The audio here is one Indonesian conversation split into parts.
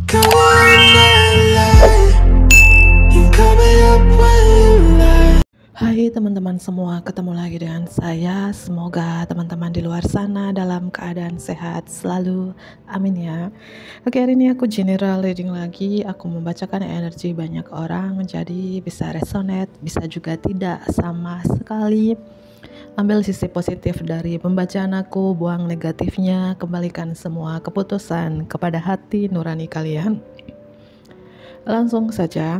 Call me in LA. You call me up when you lie. Hai teman-teman semua, ketemu lagi dengan saya. Semoga teman-teman di luar sana dalam keadaan sehat selalu, amin ya. Oke, hari ini aku general reading lagi. Aku membacakan energi banyak orang, jadi bisa resonate, bisa juga tidak sama sekali. Ambil sisi positif dari pembacaan aku, buang negatifnya, kembalikan semua keputusan kepada hati nurani kalian. Langsung saja,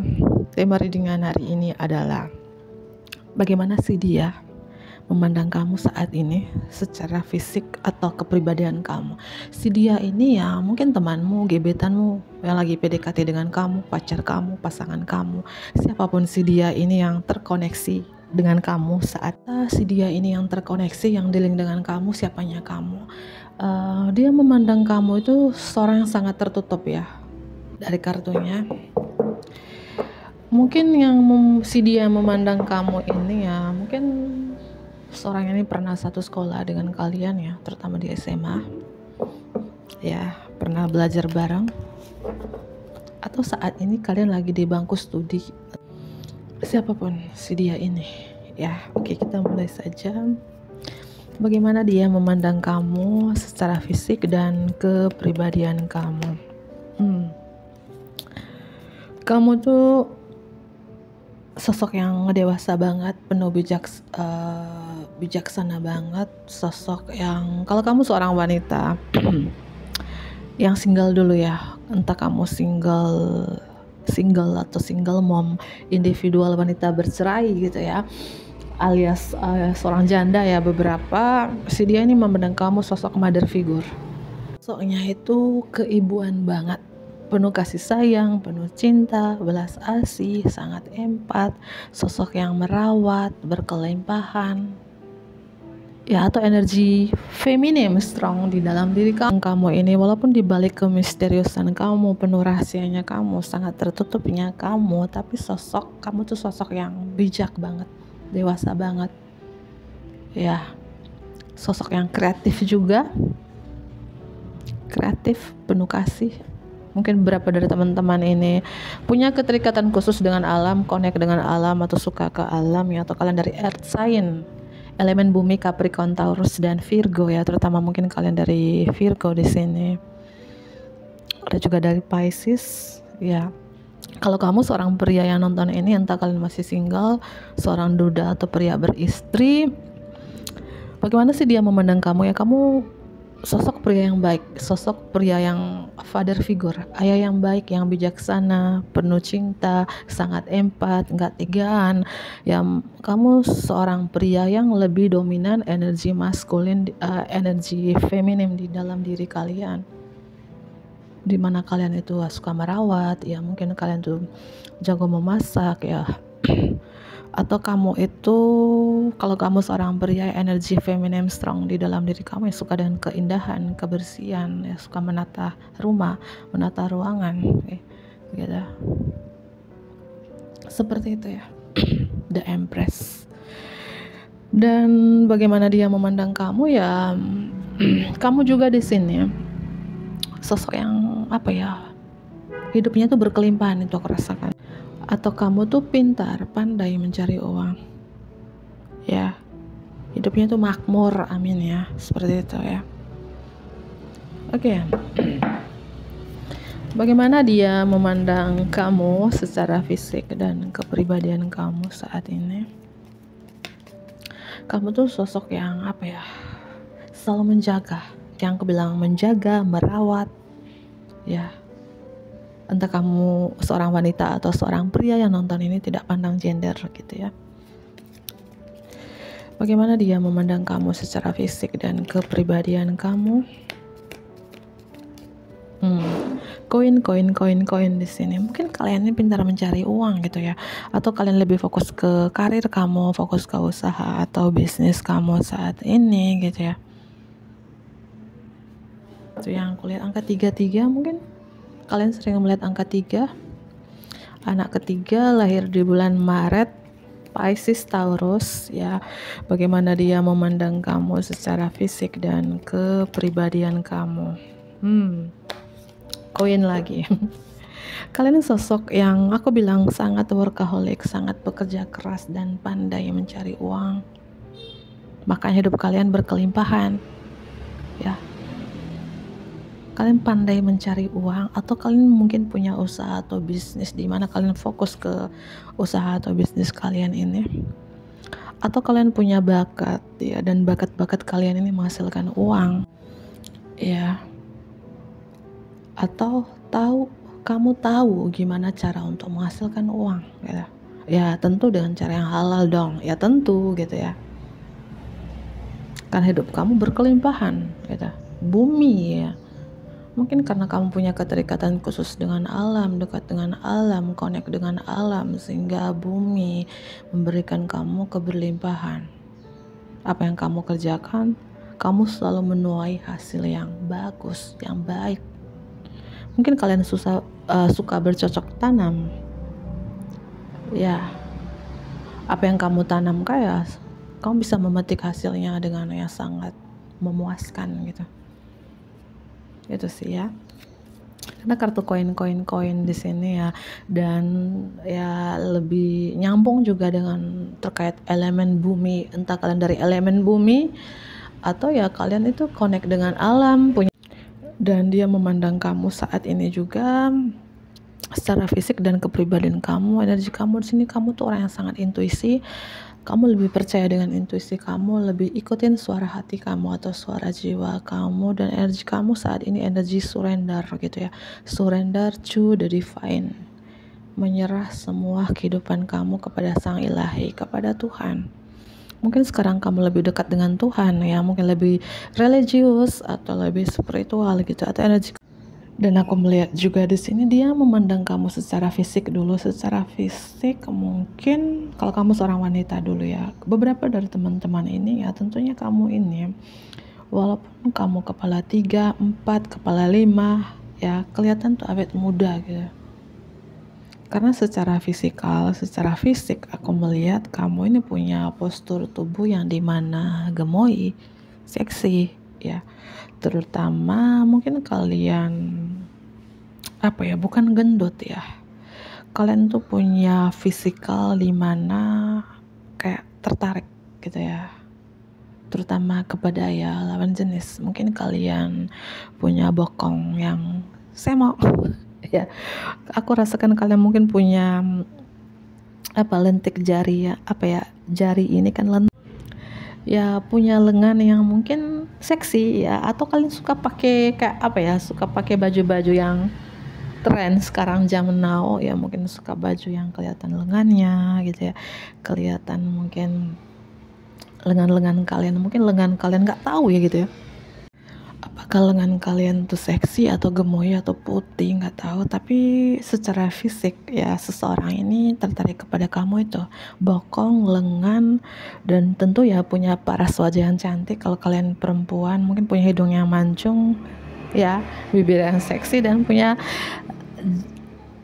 tema readingan hari ini adalah bagaimana sih dia memandang kamu saat ini secara fisik atau kepribadian kamu. Si dia ini ya mungkin temanmu, gebetanmu yang lagi PDKT dengan kamu, pacar kamu, pasangan kamu. Siapapun si dia ini yang terkoneksi dengan kamu saat si dia ini yang terkoneksi, yang dealing dengan kamu, siapanya kamu. Dia memandang kamu itu seorang yang sangat tertutup ya. Dari kartunya mungkin yang si dia memandang kamu ini ya mungkin seorang ini pernah satu sekolah dengan kalian ya, terutama di SMA ya, pernah belajar bareng, atau saat ini kalian lagi di bangku studi. Siapapun si dia ini ya. Oke, kita mulai saja. Bagaimana dia memandang kamu secara fisik dan kepribadian kamu. Kamu tuh sosok yang dewasa banget, penuh bijaksana banget, sosok yang, kalau kamu seorang wanita yang single dulu ya, entah kamu single atau single mom, individual wanita bercerai gitu ya, alias seorang janda ya beberapa, si dia ini memandang kamu sosok mother figure. Sosoknya itu keibuan banget, penuh kasih sayang, penuh cinta, belas asih, sangat empat, sosok yang merawat, berkelimpahan ya, atau energi feminim strong di dalam diri kamu ini. Walaupun dibalik kemisteriusan kamu, penuh rahasianya kamu, sangat tertutupnya kamu, tapi sosok kamu tuh sosok yang bijak banget, dewasa banget ya, sosok yang kreatif juga, kreatif, penuh kasih. Mungkin beberapa dari teman-teman ini punya keterikatan khusus dengan alam, connect dengan alam atau suka ke alam ya, atau kalian dari earth sign, elemen bumi Capricorn, Taurus dan Virgo ya, terutama mungkin kalian dari Virgo di sini. Ada juga dari Pisces ya. Kalau kamu seorang pria yang nonton ini, entah kalian masih single, seorang duda atau pria beristri, bagaimana sih dia memandang kamu ya? Kamu sosok pria yang baik, sosok pria yang father figure, ayah yang baik, yang bijaksana, penuh cinta, sangat empat, nggak tegaan. Yang kamu seorang pria yang lebih dominan energi maskulin, energi feminim di dalam diri kalian. Dimana kalian itu suka merawat, ya mungkin kalian tuh jago memasak ya. Atau kamu itu, kalau kamu seorang pria, energi feminim strong di dalam diri kamu, yang suka dengan keindahan, kebersihan, ya suka menata rumah, menata ruangan, gitu. Seperti itu ya. The Empress. Dan bagaimana dia memandang kamu ya, kamu juga di sini sosok yang apa ya, hidupnya tuh berkelimpahan, itu aku rasakan. Atau kamu tuh pintar, pandai mencari uang ya, hidupnya tuh makmur, amin ya, seperti itu ya. Oke. Bagaimana dia memandang kamu secara fisik dan kepribadian kamu saat ini. Kamu tuh sosok yang apa ya, selalu menjaga, yang aku bilang menjaga, merawat ya. Entah kamu seorang wanita atau seorang pria yang nonton ini, tidak pandang gender gitu ya. Bagaimana dia memandang kamu secara fisik dan kepribadian kamu. Koin di sini. Mungkin kalian ini pintar mencari uang gitu ya, atau kalian lebih fokus ke karir kamu, fokus ke usaha atau bisnis kamu saat ini gitu ya. Itu yang aku lihat, angka 33 mungkin. Kalian sering melihat angka 3. Anak ketiga lahir di bulan Maret, Pisces, Taurus ya. Bagaimana dia memandang kamu secara fisik dan kepribadian kamu. koin lagi. Kalian sosok yang aku bilang sangat workaholic, sangat bekerja keras dan pandai mencari uang. Makanya hidup kalian berkelimpahan. Ya. Kalian pandai mencari uang, atau kalian mungkin punya usaha atau bisnis di mana kalian fokus ke usaha atau bisnis kalian ini. Atau kalian punya bakat ya, dan bakat-bakat kalian ini menghasilkan uang. Ya. Atau kamu tahu gimana cara untuk menghasilkan uang gitu. Ya tentu dengan cara yang halal dong. Ya tentu gitu ya. Kan hidup kamu berkelimpahan gitu. Bumi ya. Mungkin karena kamu punya keterikatan khusus dengan alam, dekat dengan alam, connect dengan alam, sehingga bumi memberikan kamu keberlimpahan. Apa yang kamu kerjakan, kamu selalu menuai hasil yang bagus, yang baik. Mungkin kalian suka bercocok tanam. Ya, apa yang kamu tanam kamu bisa memetik hasilnya dengan yang sangat memuaskan gitu. Itu sih ya. Karena kartu koin di sini ya, dan ya lebih nyambung juga dengan terkait elemen bumi. Entah kalian dari elemen bumi atau ya kalian itu connect dengan alam, dan dia memandang kamu saat ini juga secara fisik dan kepribadian kamu, energi kamu di sini. Kamu tuh orang yang sangat intuisi. Kamu lebih percaya dengan intuisi kamu, lebih ikutin suara hati kamu atau suara jiwa kamu, dan energi kamu saat ini energi surrender gitu ya. Surrender to the divine. Menyerah semua kehidupan kamu kepada Sang Ilahi, kepada Tuhan. Mungkin sekarang kamu lebih dekat dengan Tuhan ya, mungkin lebih religius atau lebih spiritual gitu, atau energi. Dan aku melihat juga di sini dia memandang kamu secara fisik dulu. Secara fisik mungkin kalau kamu seorang wanita dulu ya. Beberapa dari teman-teman ini ya, tentunya kamu ini walaupun kamu kepala 3, 4, kepala 5 ya, kelihatan tuh awet muda gitu. Karena secara fisik aku melihat kamu ini punya postur tubuh yang dimana gemoy, seksi ya. Terutama mungkin kalian bukan gendut ya. Kalian tuh punya fisikal dimana kayak tertarik gitu ya. Terutama kepada ya lawan jenis. Mungkin kalian punya bokong yang semok ya. Aku rasakan kalian mungkin punya lentik jari ya. Jari ini kan lentik. Ya punya lengan yang mungkin seksi ya, atau kalian suka pakai suka pakai baju-baju yang tren sekarang zaman now ya, mungkin suka baju yang kelihatan lengannya gitu ya, kelihatan mungkin lengan kalian nggak tahu ya gitu ya, apakah lengan kalian tuh seksi atau gemoy atau putih, nggak tahu. Tapi secara fisik ya, seseorang ini tertarik kepada kamu itu bokong, lengan, dan tentu ya punya paras wajah yang cantik. Kalau kalian perempuan mungkin punya hidung yang mancung ya, bibir yang seksi, dan punya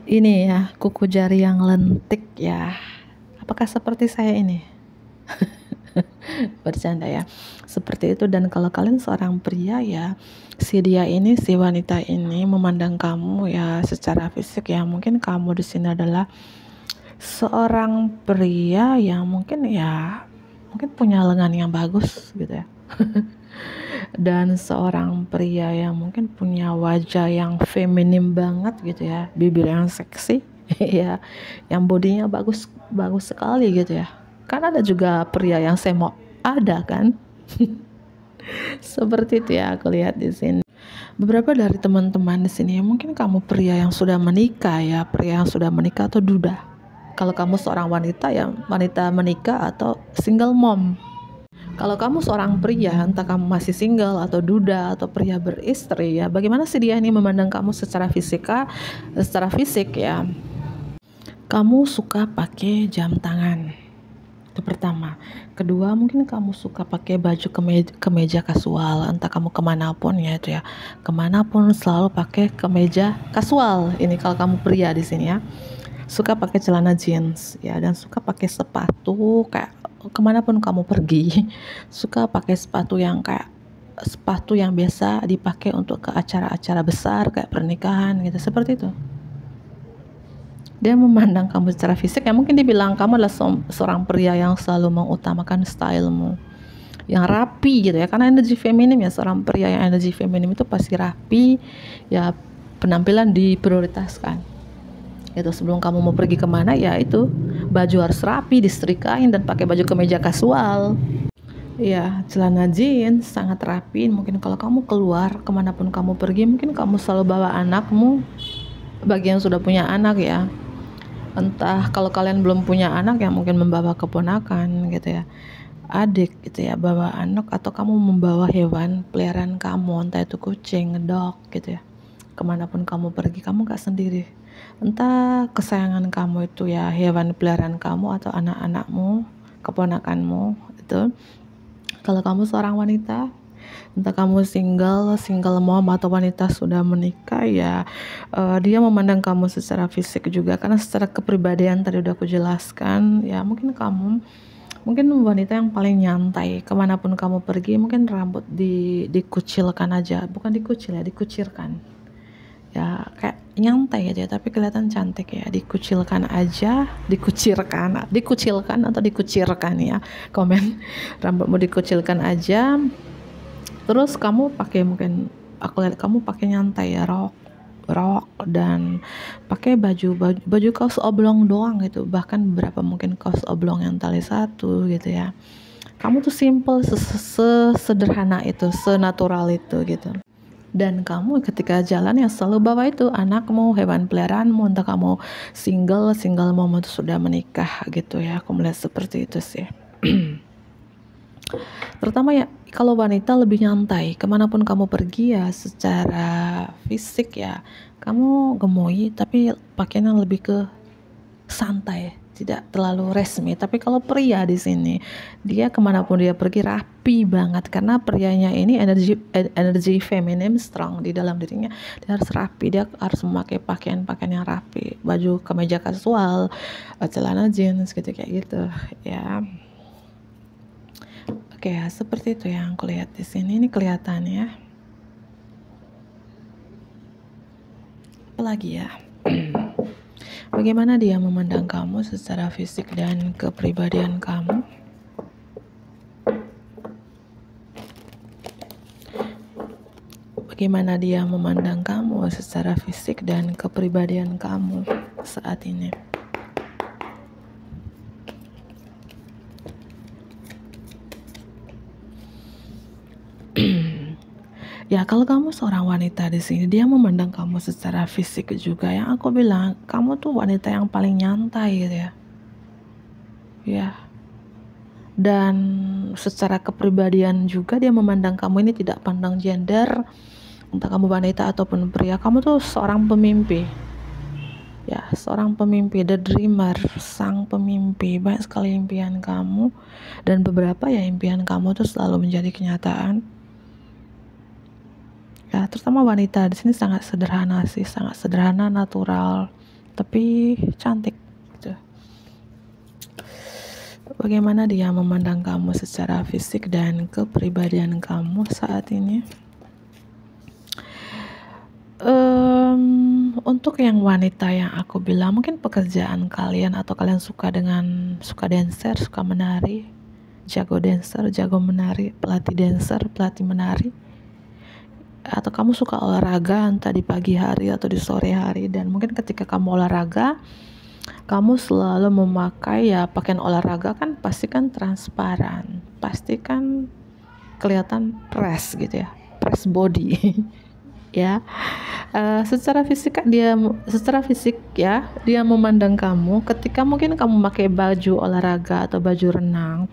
ini ya, kuku jari yang lentik ya. Apakah seperti saya ini? Bercanda ya, seperti itu. Dan kalau kalian seorang pria ya, si wanita ini memandang kamu ya secara fisik ya, mungkin kamu di sini adalah seorang pria yang mungkin punya lengan yang bagus gitu ya. Dan seorang pria yang mungkin punya wajah yang feminim banget gitu ya, bibir yang seksi ya, yang bodinya bagus sekali gitu ya. Kan ada juga pria yang semok, ada kan? Seperti itu ya, aku lihat di sini. Beberapa dari teman-teman di sini mungkin kamu pria yang sudah menikah ya, atau duda. Kalau kamu seorang wanita ya, wanita menikah atau single mom. Kalau kamu seorang pria, entah kamu masih single atau duda atau pria beristri ya, bagaimana sih dia ini memandang kamu secara fisik ya? Kamu suka pakai jam tangan. Itu pertama. Kedua, mungkin kamu suka pakai baju kemeja kasual, entah kamu kemanapun ya itu ya, kemanapun selalu pakai kemeja kasual. Ini kalau kamu pria di sini ya, suka pakai celana jeans ya, dan suka pakai sepatu kayak kemanapun kamu pergi, suka pakai sepatu yang kayak sepatu yang biasa dipakai untuk ke acara-acara besar kayak pernikahan gitu, seperti itu. Dia memandang kamu secara fisik, ya mungkin dibilang kamu adalah seorang pria yang selalu mengutamakan stylemu yang rapi gitu ya, karena energi feminim ya, seorang pria yang energi feminim itu pasti rapi ya, penampilan diprioritaskan itu. Sebelum kamu mau pergi kemana ya itu baju harus rapi, disetrikain, dan pakai baju kemeja kasual ya, celana jeans sangat rapi. Mungkin kalau kamu keluar kemanapun kamu pergi, mungkin kamu selalu bawa anakmu, bagi yang sudah punya anak ya, entah kalau kalian belum punya anak ya mungkin membawa keponakan gitu ya, adik gitu ya, bawa anak, atau kamu membawa hewan peliharaan kamu, entah itu kucing, dog gitu ya. Kemanapun kamu pergi, kamu gak sendiri, entah kesayangan kamu itu ya hewan peliharaan kamu atau anak-anakmu, keponakanmu itu. Kalau kamu seorang wanita, entah kamu single mom atau wanita sudah menikah ya, dia memandang kamu secara fisik juga, karena secara kepribadian tadi udah aku jelaskan ya. Mungkin wanita yang paling nyantai, kemanapun kamu pergi mungkin rambut dikucilkan aja, bukan dikucil ya, dikucirkan ya, kayak nyantai aja tapi kelihatan cantik ya, dikucilkan aja, dikucilkan atau dikucirkan ya, komen. Rambutmu dikucilkan aja, terus kamu pakai, mungkin aku lihat kamu pakai nyantai ya, rok dan pakai baju kaos oblong doang gitu, bahkan beberapa mungkin kaos oblong yang tali satu gitu ya. Kamu tuh simple, sederhana itu, senatural itu gitu. Dan kamu ketika jalan ya selalu bawa itu anakmu, hewan peliharaanmu, entah kamu single mom atau sudah menikah gitu ya. Aku melihat seperti itu sih. Terutama ya kalau wanita lebih nyantai, kemanapun kamu pergi ya, secara fisik ya kamu gemoy tapi pakaiannya lebih ke santai, tidak terlalu resmi. Tapi kalau pria di sini, dia kemanapun dia pergi rapi banget, karena prianya ini energi feminim strong di dalam dirinya. Dia harus rapi, dia harus memakai pakaian yang rapi, baju kemeja kasual, celana jeans gitu, kayak gitu ya. Oke ya, seperti itu yang aku lihat di sini. Ini kelihatan ya. Apalagi ya? Bagaimana dia memandang kamu secara fisik dan kepribadian kamu? Bagaimana dia memandang kamu secara fisik dan kepribadian kamu saat ini? Ya, kalau kamu seorang wanita di sini, dia memandang kamu secara fisik juga. Yang aku bilang, kamu tuh wanita yang paling nyantai gitu ya. Ya. Dan secara kepribadian juga dia memandang kamu ini tidak pandang gender, entah kamu wanita ataupun pria. Kamu tuh seorang pemimpi. Ya, seorang pemimpi, the dreamer, sang pemimpi. Banyak sekali impian kamu, dan beberapa ya impian kamu tuh selalu menjadi kenyataan. Ya, terutama wanita di sini sangat sederhana sih, sangat sederhana, natural, tapi cantik gitu. Bagaimana dia memandang kamu secara fisik dan kepribadian kamu saat ini? Untuk yang wanita yang aku bilang, mungkin pekerjaan kalian atau kalian suka dancer, suka menari, jago dancer, jago menari, pelatih dancer, pelatih menari, atau kamu suka olahraga entah di pagi hari atau di sore hari, dan mungkin ketika kamu olahraga kamu selalu memakai ya pakaian olahraga, kan pasti kan transparan, pasti kan kelihatan press gitu ya, press body. Ya, secara fisik ya dia memandang kamu ketika mungkin kamu pakai baju olahraga atau baju renang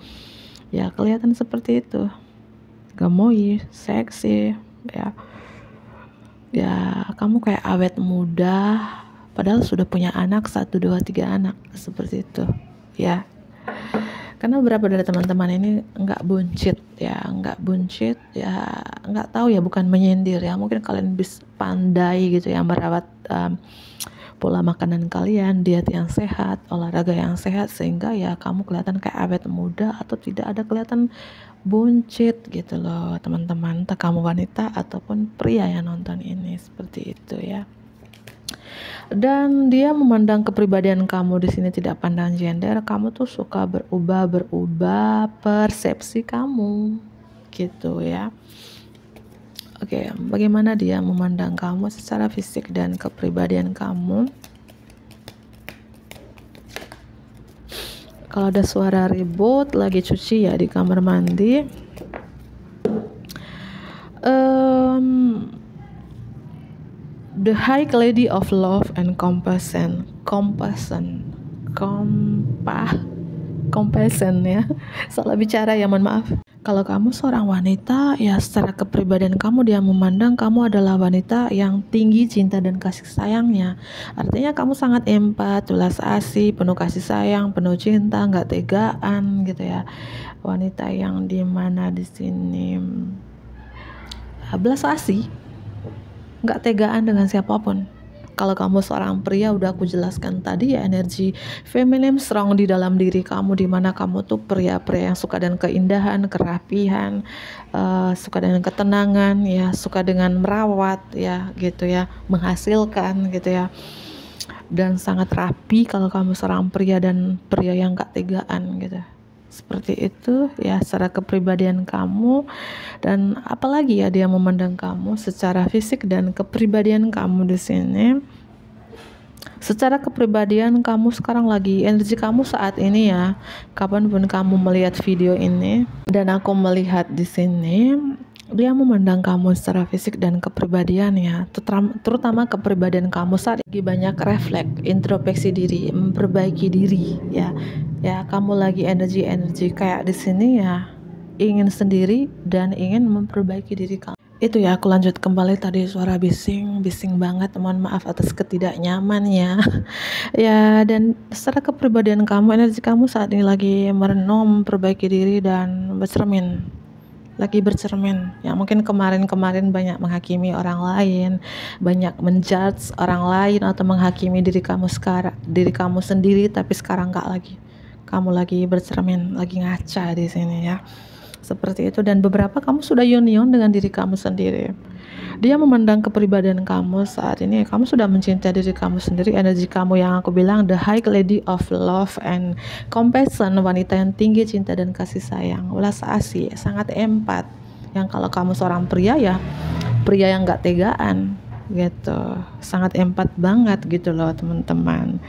ya, kelihatan seperti itu, gemoy, seksi ya, kamu kayak awet muda padahal sudah punya anak 1, 2, 3 anak, seperti itu ya. Karena beberapa dari teman-teman ini nggak buncit ya, nggak tahu ya, bukan menyindir ya, mungkin kalian bisa pandai gitu ya merawat pola makanan kalian, diet yang sehat, olahraga yang sehat, sehingga ya kamu kelihatan kayak awet muda atau tidak ada kelihatan buncit gitu loh teman-teman, entah kamu wanita ataupun pria yang nonton ini, seperti itu ya. Dan dia memandang kepribadian kamu di sini tidak pandang gender, kamu tuh suka berubah persepsi kamu gitu ya. Oke, bagaimana dia memandang kamu secara fisik dan kepribadian kamu? Kalau ada suara ribut lagi cuci ya di kamar mandi, the High Lady of Love and Compassion ya. Salah bicara ya, mohon maaf. Kalau kamu seorang wanita ya, secara kepribadian kamu dia memandang kamu adalah wanita yang tinggi cinta dan kasih sayangnya. Artinya kamu sangat empat, belas asih, penuh kasih sayang, penuh cinta, nggak tegaan gitu ya. Wanita yang dimana di sini belas asih, nggak tegaan dengan siapapun. Kalau kamu seorang pria, udah aku jelaskan tadi ya, energi feminim strong di dalam diri kamu, dimana kamu tuh pria-pria yang suka dengan keindahan, kerapihan, suka dengan ketenangan ya, suka dengan merawat ya gitu ya, menghasilkan gitu ya, dan sangat rapi kalau kamu seorang pria, dan pria yang gak tegaan gitu. Seperti itu ya secara kepribadian kamu. Dan apalagi ya, dia memandang kamu secara fisik dan kepribadian kamu di sini. Secara kepribadian kamu sekarang lagi, energi kamu saat ini ya, kapanpun kamu melihat video ini dan aku melihat di sini, dia memandang kamu secara fisik dan kepribadian ya, terutama kepribadian kamu saat lagi banyak refleks, introspeksi diri, memperbaiki diri ya. Ya, kamu lagi energi kayak di sini ya, ingin sendiri dan ingin memperbaiki diri kamu. Itu ya, aku lanjut kembali tadi, suara bising banget, mohon maaf atas ketidaknyamannya. Ya, dan secara kepribadian kamu, energi kamu saat ini lagi merenung, memperbaiki diri dan lagi bercermin ya. Mungkin kemarin banyak menghakimi orang lain, banyak menjudge orang lain atau menghakimi diri kamu sendiri, tapi sekarang enggak lagi. Kamu lagi bercermin, lagi ngaca di sini ya. Seperti itu. Dan beberapa kamu sudah union dengan diri kamu sendiri. Dia memandang kepribadian kamu saat ini, kamu sudah mencintai diri kamu sendiri. Energi kamu yang aku bilang, the High Lady of Love and Compassion, wanita yang tinggi cinta dan kasih sayang, welas asih, sangat empat. Yang kalau kamu seorang pria ya, pria yang gak tegaan gitu, sangat empat banget gitu loh teman-teman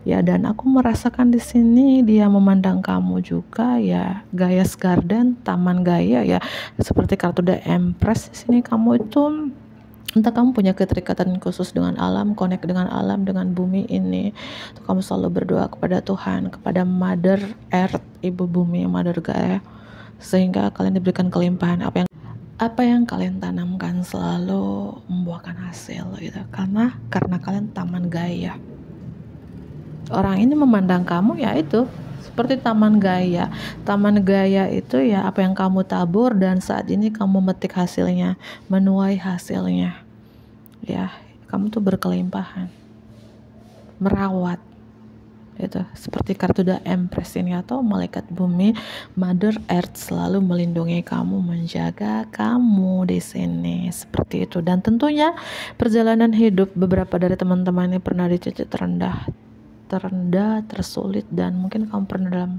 ya. Dan aku merasakan di sini dia memandang kamu juga ya, Gaia's Garden, taman Gaia ya, seperti kartu The Empress. Di sini kamu itu entah kamu punya keterikatan khusus dengan alam, connect dengan alam, dengan bumi ini. Tuh, kamu selalu berdoa kepada Tuhan, kepada Mother Earth, Ibu Bumi, Mother Gaia, sehingga kalian diberikan kelimpahan. Apa yang kalian tanamkan selalu membuahkan hasil gitu, karena kalian taman Gaia. Orang ini memandang kamu ya itu seperti taman Gaia. Taman Gaia itu ya apa yang kamu tabur dan saat ini kamu metik hasilnya, menuai hasilnya ya. Kamu tuh berkelimpahan, merawat itu, seperti kartu The Empress ini atau malaikat bumi, Mother Earth selalu melindungi kamu, menjaga kamu di sini, seperti itu. Dan tentunya perjalanan hidup beberapa dari teman-teman ini pernah di titik terendah, tersulit, dan mungkin kamu pernah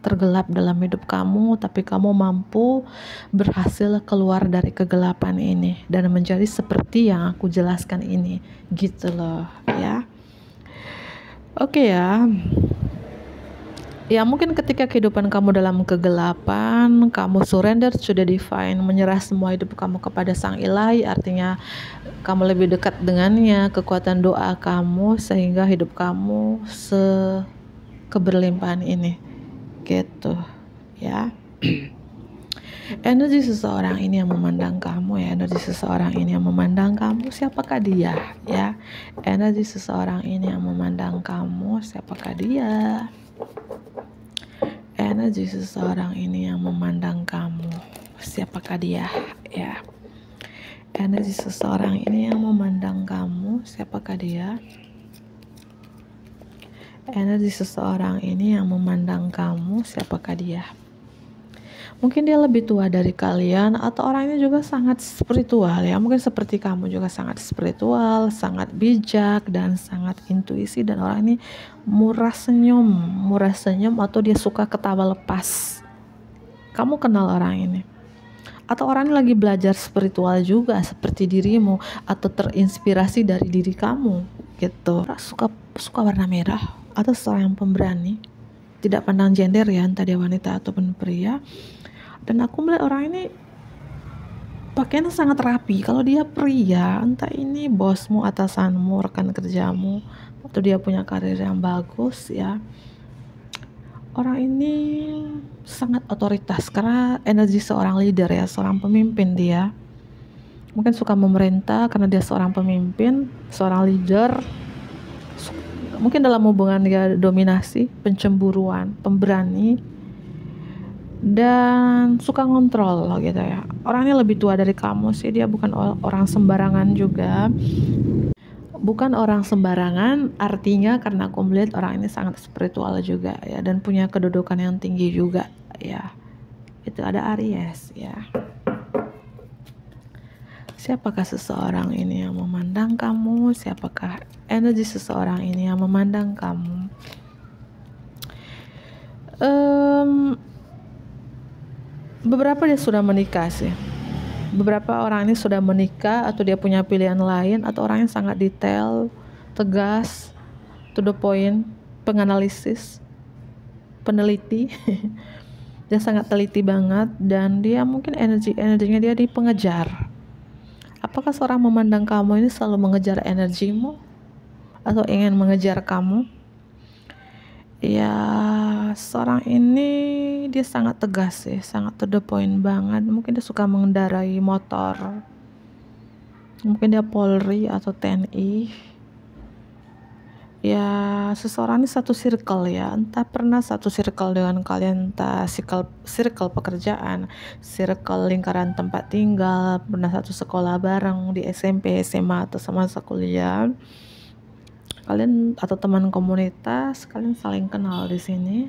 tergelap dalam hidup kamu, tapi kamu mampu berhasil keluar dari kegelapan ini dan menjadi seperti yang aku jelaskan ini gitu loh ya. Oke ya. Ya mungkin ketika kehidupan kamu dalam kegelapan, kamu surrender to the divine, menyerah semua hidup kamu kepada Sang Ilahi, artinya kamu lebih dekat dengannya, kekuatan doa kamu, sehingga hidup kamu keberlimpahan ini gitu ya. Energi seseorang ini yang memandang kamu ya, energi seseorang ini yang memandang kamu, siapakah dia ya? Energi seseorang ini yang memandang kamu, siapakah dia? energi seseorang ini yang memandang kamu. Siapakah dia? Ya. Energi seseorang ini yang memandang kamu. Siapakah dia? Energi seseorang ini yang memandang kamu. Siapakah dia? Mungkin dia lebih tua dari kalian, atau orang ini juga sangat spiritual ya. Mungkin seperti kamu juga sangat spiritual, sangat bijak, dan sangat intuisi. Dan orang ini murah senyum atau dia suka ketawa lepas. Kamu kenal orang ini. Atau orang ini lagi belajar spiritual juga seperti dirimu, atau terinspirasi dari diri kamu gitu. Suka warna merah, atau seorang yang pemberani, tidak pandang gender ya, entah dia wanita ataupun pria. Dan aku melihat orang ini pakaiannya sangat rapi. Kalau dia pria, entah ini bosmu, atasanmu, rekan kerjamu, atau dia punya karir yang bagus ya, orang ini sangat otoritas karena energi seorang leader ya, seorang pemimpin dia. Mungkin suka memerintah karena dia seorang pemimpin, seorang leader. Mungkin dalam hubungan dia dominasi, pencemburuan, pemberani, dan suka ngontrol gitu ya. Orangnya lebih tua dari kamu sih. Dia bukan orang sembarangan juga. Bukan orang sembarangan artinya karena aku melihat orang ini sangat spiritual juga ya, dan punya kedudukan yang tinggi juga ya. Itu ada Aries ya. Siapakah seseorang ini yang memandang kamu? Siapakah energi seseorang ini yang memandang kamu? Beberapa dia sudah menikah sih. Beberapa orang ini sudah menikah, atau dia punya pilihan lain, atau orang yang sangat detail, tegas, to the point, penganalisis, peneliti. Dia sangat teliti banget, dan dia mungkin energinya dia di pengejar. Apakah seorang memandang kamu ini selalu mengejar energimu, atau ingin mengejar kamu? Ya, seorang ini dia sangat tegas sih, sangat to the point banget. Mungkin dia suka mengendarai motor, mungkin dia Polri atau TNI. Ya, seseorang ini satu circle ya, entah pernah satu circle dengan kalian, entah circle pekerjaan, circle lingkaran tempat tinggal, pernah satu sekolah bareng di SMP, SMA, atau semasa kuliah. Kalian atau teman komunitas, kalian saling kenal di sini.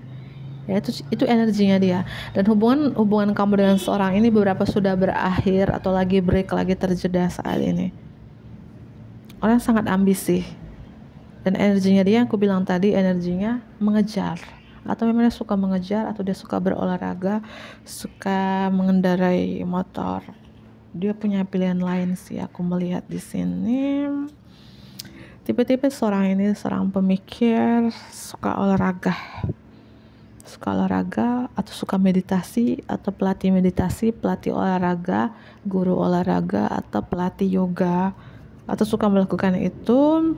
Ya, itu energinya dia. Dan hubungan kamu dengan seorang ini beberapa sudah berakhir atau lagi break, lagi terjeda saat ini. Orang sangat ambisi. Dan energinya dia, yang aku bilang tadi, energinya mengejar. Atau memang dia suka mengejar, atau dia suka berolahraga, suka mengendarai motor. Dia punya pilihan lain sih, aku melihat di sini. Tipe-tipe seorang ini seorang pemikir, suka olahraga atau suka meditasi, atau pelatih meditasi, pelatih olahraga, guru olahraga, atau pelatih yoga, atau suka melakukan itu.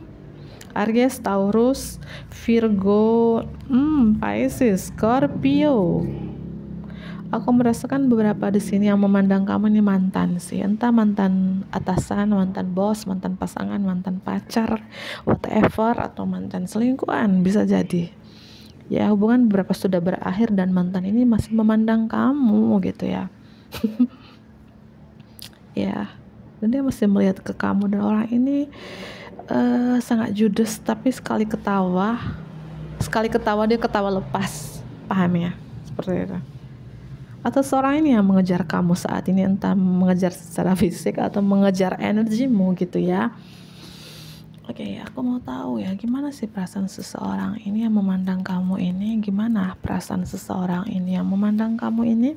Aries, Taurus, Virgo, Pisces, Scorpio. Aku merasakan beberapa di sini yang memandang kamu ini mantan sih, entah mantan atasan, mantan bos, mantan pasangan, mantan pacar, whatever, atau mantan selingkuhan, bisa jadi. Ya, hubungan beberapa sudah berakhir dan mantan ini masih memandang kamu gitu ya. Ya, dan dia masih melihat ke kamu, dan orang ini sangat judes, tapi sekali ketawa dia ketawa lepas, paham ya, seperti itu. Atau seorang ini yang mengejar kamu saat ini, entah mengejar secara fisik atau mengejar energimu gitu ya. Oke, aku mau tahu ya, gimana sih perasaan seseorang ini yang memandang kamu ini? Gimana perasaan seseorang ini yang memandang kamu ini?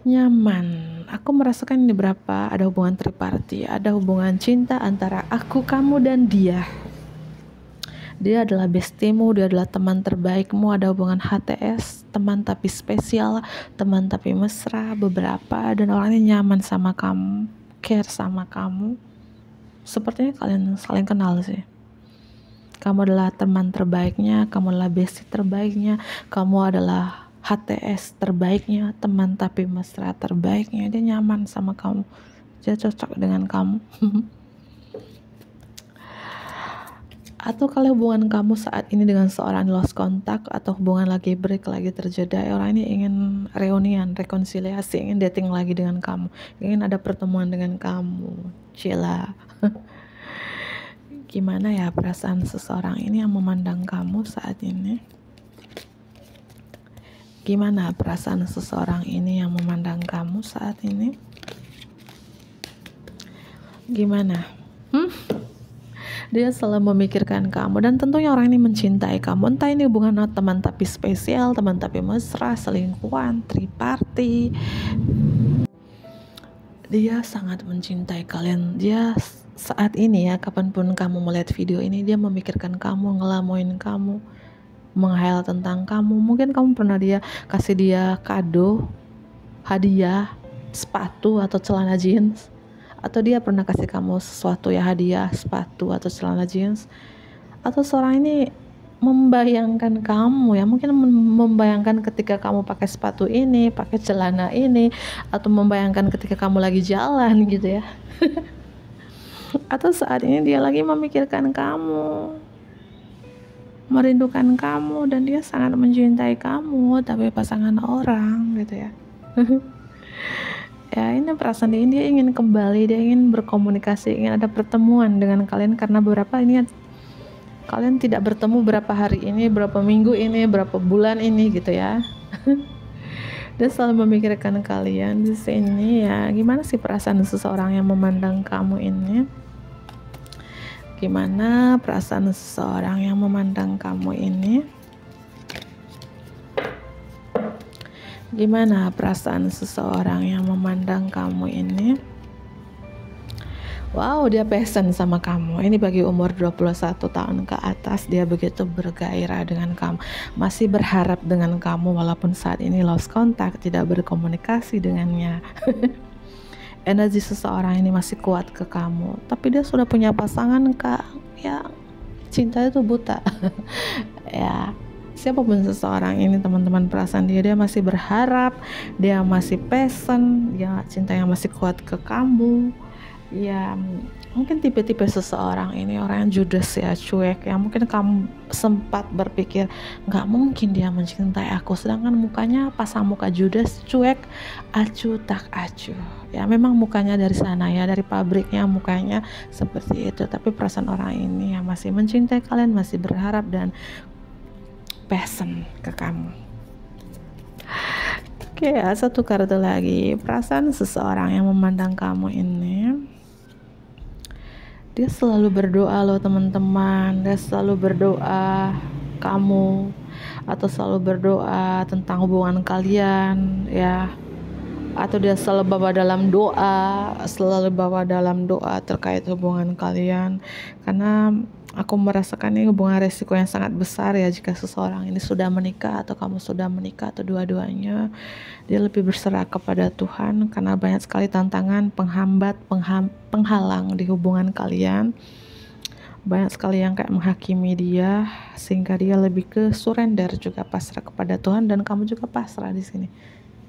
Nyaman. Aku merasakan ini berapa, ada hubungan triparti, ada hubungan cinta antara aku, kamu, dan dia. Dia adalah bestimu, dia adalah teman terbaikmu, ada hubungan HTS, teman tapi spesial, teman tapi mesra, beberapa, dan orangnya nyaman sama kamu, care sama kamu. Sepertinya kalian saling kenal sih. Kamu adalah teman terbaiknya, kamu adalah bestie terbaiknya, kamu adalah HTS terbaiknya, teman tapi mesra terbaiknya. Dia nyaman sama kamu, dia cocok dengan kamu. Atau kalau hubungan kamu saat ini dengan seorang lost contact atau hubungan lagi break, lagi terjeda, orang ini ingin reunian, rekonsiliasi, ingin dating lagi dengan kamu, ingin ada pertemuan dengan kamu. Cila. Gimana ya perasaan seseorang ini yang memandang kamu saat ini? Gimana perasaan seseorang ini yang memandang kamu saat ini? Gimana? Dia selalu memikirkan kamu, dan tentunya orang ini mencintai kamu. Entah ini hubungan teman tapi spesial, teman tapi mesra, selingkuhan, triparty. Dia sangat mencintai kalian. Dia saat ini ya, kapanpun kamu melihat video ini, dia memikirkan kamu, ngelamuin kamu, menghayal tentang kamu. Mungkin kamu pernah kasih dia kado, hadiah, sepatu atau celana jeans. Atau dia pernah kasih kamu sesuatu ya, hadiah, sepatu atau celana jeans. Atau seorang ini membayangkan kamu ya, mungkin membayangkan ketika kamu pakai sepatu ini, pakai celana ini, atau membayangkan ketika kamu lagi jalan gitu ya. Atau saat ini dia lagi memikirkan kamu, merindukan kamu, dan dia sangat mencintai kamu tapi pasangan orang gitu ya. Ya, ini perasaan dia ingin kembali, dia ingin berkomunikasi, ingin ada pertemuan dengan kalian, karena beberapa ini kalian tidak bertemu berapa hari ini, berapa minggu ini, berapa bulan ini gitu ya. Dia selalu memikirkan kalian di sini ya. Gimana sih perasaan seseorang yang memandang kamu ini? Gimana perasaan seseorang yang memandang kamu ini? Gimana perasaan seseorang yang memandang kamu ini? Wow, dia passion sama kamu. Ini bagi umur 21 tahun ke atas, dia begitu bergairah dengan kamu, masih berharap dengan kamu walaupun saat ini lost contact, tidak berkomunikasi dengannya. Energi seseorang ini masih kuat ke kamu, tapi dia sudah punya pasangan, Kak. Ya, cinta itu buta. Ya, siapapun seseorang ini, teman-teman, perasaan dia masih berharap, dia masih passion, dia cinta yang masih kuat ke kamu. Ya, mungkin tipe-tipe seseorang ini orang yang judes ya, cuek ya. Mungkin kamu sempat berpikir nggak mungkin dia mencintai aku, sedangkan mukanya pasang muka judes, cuek, acuh tak acuh ya. Memang mukanya dari sana ya, dari pabriknya mukanya seperti itu, tapi perasaan orang ini yang masih mencintai kalian, masih berharap dan passion ke kamu. Oke, satu kartu lagi. Perasaan seseorang yang memandang kamu ini, dia selalu berdoa loh teman-teman. Dia selalu berdoa kamu, atau selalu berdoa tentang hubungan kalian ya. Atau dia selalu bawa dalam doa terkait hubungan kalian. Karena aku merasakan ini hubungan resiko yang sangat besar ya, jika seseorang ini sudah menikah atau kamu sudah menikah atau dua-duanya. Dia lebih berserah kepada Tuhan karena banyak sekali tantangan, penghambat, penghalang di hubungan kalian. Banyak sekali yang kayak menghakimi dia, sehingga dia lebih ke surrender, juga pasrah kepada Tuhan, dan kamu juga pasrah di sini.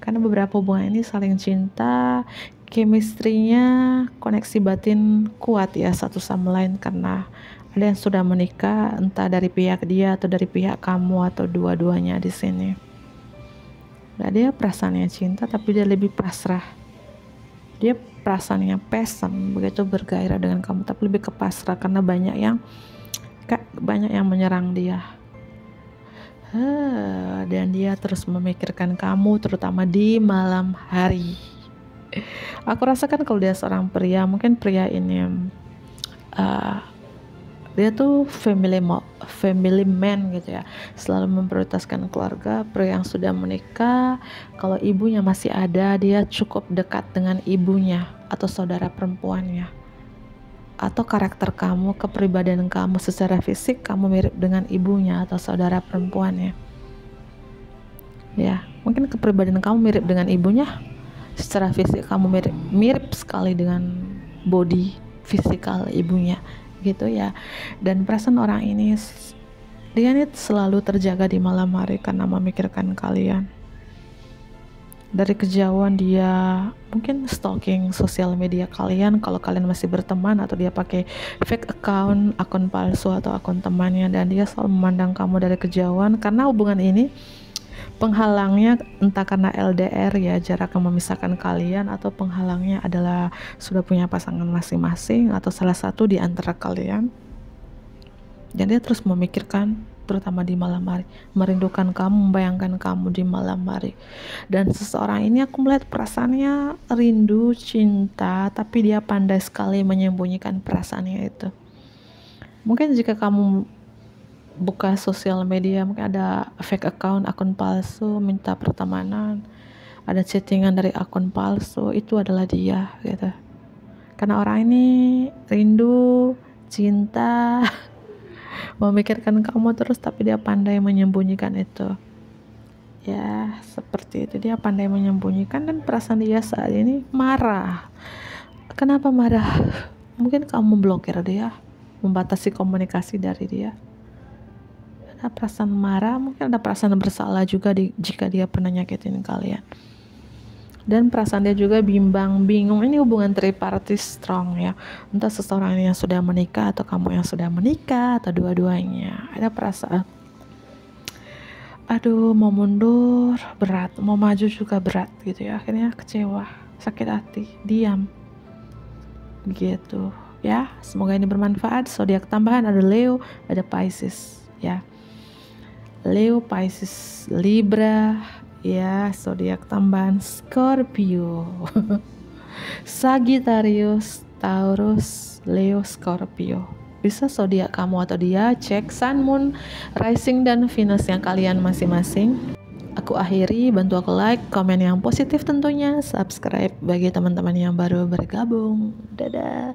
Karena beberapa hubungan ini saling cinta, chemistry-nya, koneksi batin kuat ya satu sama lain, karena ada yang sudah menikah, entah dari pihak dia atau dari pihak kamu atau dua-duanya di sini. Nah, dia perasaannya cinta tapi dia lebih pasrah. Dia perasaannya passion, begitu bergairah dengan kamu, tapi lebih ke pasrah karena banyak yang menyerang dia. Dan dia terus memikirkan kamu, terutama di malam hari. Aku rasakan kalau dia seorang pria, mungkin pria ini dia tuh family man gitu ya, selalu memprioritaskan keluarga. Pria yang sudah menikah, kalau ibunya masih ada, dia cukup dekat dengan ibunya atau saudara perempuannya. Atau karakter kamu, kepribadian kamu secara fisik, kamu mirip dengan ibunya atau saudara perempuannya. Ya, mungkin kepribadian kamu mirip dengan ibunya, secara fisik kamu mirip sekali dengan body fisikal ibunya gitu ya. Dan perasaan orang ini, dia ini selalu terjaga di malam hari karena memikirkan kalian. Dari kejauhan dia mungkin stalking sosial media kalian kalau kalian masih berteman, atau dia pakai fake account, akun palsu atau akun temannya, dan dia selalu memandang kamu dari kejauhan. Karena hubungan ini penghalangnya entah karena LDR ya, jarak yang memisahkan kalian, atau penghalangnya adalah sudah punya pasangan masing-masing atau salah satu di antara kalian. Dan dia terus memikirkan, terutama di malam hari, merindukan kamu, membayangkan kamu di malam hari. Dan seseorang ini aku melihat perasaannya rindu, cinta, tapi dia pandai sekali menyembunyikan perasaannya itu. Mungkin jika kamu buka sosial media, mungkin ada fake account, akun palsu, minta pertemanan, ada chattingan dari akun palsu, itu adalah dia gitu. Karena orang ini rindu, cinta, memikirkan kamu terus, tapi dia pandai menyembunyikan itu. Ya, seperti itu, dia pandai menyembunyikan. Dan perasaan dia saat ini marah. Kenapa marah? Mungkin kamu blokir dia, membatasi komunikasi dari dia. Ada perasaan marah, mungkin ada perasaan bersalah juga jika dia pernah nyakitin kalian. Dan perasaan dia juga bimbang, bingung. Ini hubungan triparty strong ya. Entah seseorang yang sudah menikah atau kamu yang sudah menikah, atau dua-duanya. Ada perasaan, aduh, mau mundur berat, mau maju juga berat gitu ya. Akhirnya kecewa, sakit hati, diam gitu ya. Semoga ini bermanfaat. Zodiak tambahan ada Leo, ada Pisces ya. Leo, Pisces, Libra ya. Zodiak tambahan Scorpio, Sagittarius, Taurus, Leo, Scorpio. Bisa zodiak kamu atau dia, cek Sun, Moon, Rising dan Venus yang kalian masing-masing. Aku akhiri, bantu aku like, komen yang positif tentunya, subscribe bagi teman-teman yang baru bergabung. Dadah.